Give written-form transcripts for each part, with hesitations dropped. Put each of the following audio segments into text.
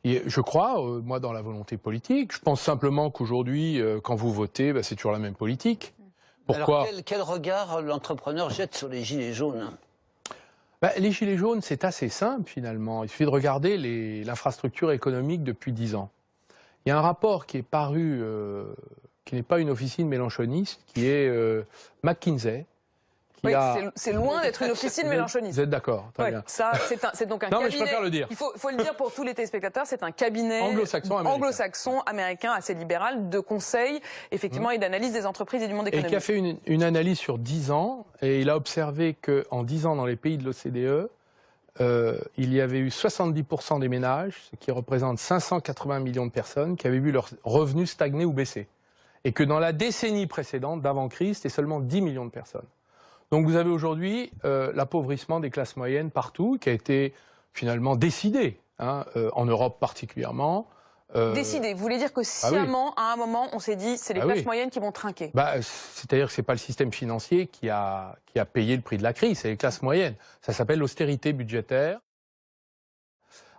Et je crois, moi, dans la volonté politique. Je pense simplement qu'aujourd'hui, quand vous votez, c'est toujours la même politique. Pourquoi? Alors, quel regard l'entrepreneur jette sur les gilets jaunes? Les gilets jaunes, c'est assez simple, finalement. Il suffit de regarder l'infrastructure économique depuis 10 ans. Il y a un rapport qui est paru, qui n'est pas une officine mélenchoniste, qui est McKinsey. Oui, c'est loin d'être une officine mélenchoniste. Vous êtes d'accord? Ouais, c'est donc un non, cabinet. mais je préfère le dire. Il faut le dire pour tous les téléspectateurs, c'est un cabinet anglo-saxon américain assez libéral de conseil, effectivement, et d'analyse des entreprises et du monde économique. Et qui a fait une analyse sur 10 ans, et il a observé qu'en 10 ans, dans les pays de l'OCDE, il y avait eu 70% des ménages, ce qui représente 580 millions de personnes, qui avaient vu leurs revenus stagner ou baisser. Et que dans la décennie précédente, d'avant-crise, c'était seulement 10 millions de personnes. Donc vous avez aujourd'hui l'appauvrissement des classes moyennes partout, qui a été finalement décidé, en Europe particulièrement. Décidé, vous voulez dire que sciemment, à un moment, on s'est dit c'est les classes moyennes qui vont trinquer? C'est-à-dire que ce n'est pas le système financier qui a payé le prix de la crise, c'est les classes moyennes. Ça s'appelle l'austérité budgétaire.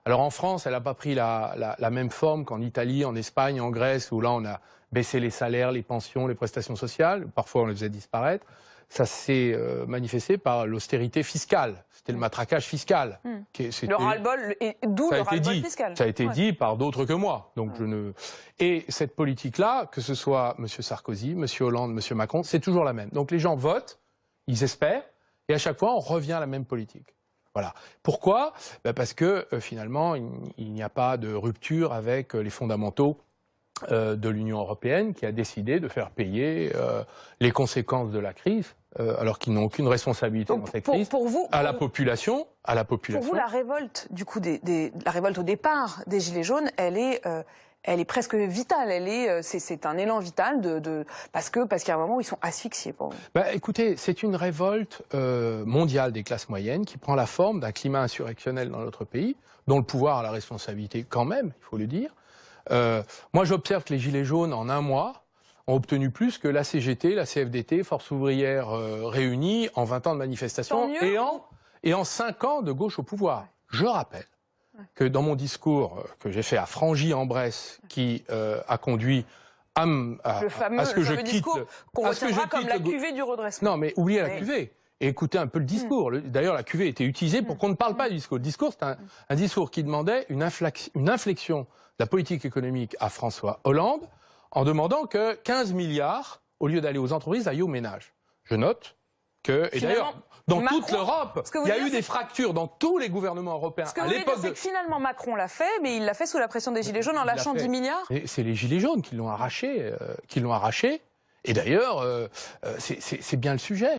Alors en France, elle n'a pas pris la même forme qu'en Italie, en Espagne, en Grèce, où là on a baissé les salaires, les pensions, les prestations sociales. Parfois on les faisait disparaître. Ça s'est manifesté par l'austérité fiscale. C'était le matraquage fiscal. Le ras-le-bol, d'où le ras-le-bol fiscal. Ça a été dit par d'autres que moi. Donc Et cette politique-là, que ce soit M. Sarkozy, M. Hollande, M. Macron, c'est toujours la même. Donc les gens votent, ils espèrent, et à chaque fois, on revient à la même politique. Voilà. Pourquoi? Parce que finalement, il n'y a pas de rupture avec les fondamentaux de l'Union européenne, qui a décidé de faire payer les conséquences de la crise, alors qu'ils n'ont aucune responsabilité dans cette crise, à la population. Pour vous, la révolte, du coup, la révolte au départ des Gilets jaunes, elle est presque vitale. C'est un élan vital parce qu'il y a un moment où ils sont asphyxiés. Pour vous. Écoutez, c'est une révolte mondiale des classes moyennes qui prend la forme d'un climat insurrectionnel dans notre pays, dont le pouvoir a la responsabilité quand même, il faut le dire. Moi, j'observe que les Gilets jaunes, en un mois, ont obtenu plus que la CGT, la CFDT, Force ouvrière réunies en 20 ans de manifestation et en 5 ans de gauche au pouvoir. Je rappelle que dans mon discours que j'ai fait à Frangy-en-Bresse, qui a conduit à ce que je quitte... discours qu'on retiendra comme la cuvée du redressement. Non, mais oubliez la cuvée. Et écoutez un peu le discours. D'ailleurs, la cuvée était utilisée pour qu'on ne parle pas du discours. Le discours, c'est un discours qui demandait une inflexion de la politique économique à François Hollande, en demandant que 15 milliards, au lieu d'aller aux entreprises, aillent aux ménages. Je note que, et d'ailleurs, dans toute l'Europe, il y a eu des fractures dans tous les gouvernements européens. Ce que vous voulez dire, c'est que finalement Macron l'a fait, mais il l'a fait sous la pression des Gilets jaunes en lâchant 10 milliards. C'est les Gilets jaunes qui l'ont arraché, Et d'ailleurs, c'est bien le sujet.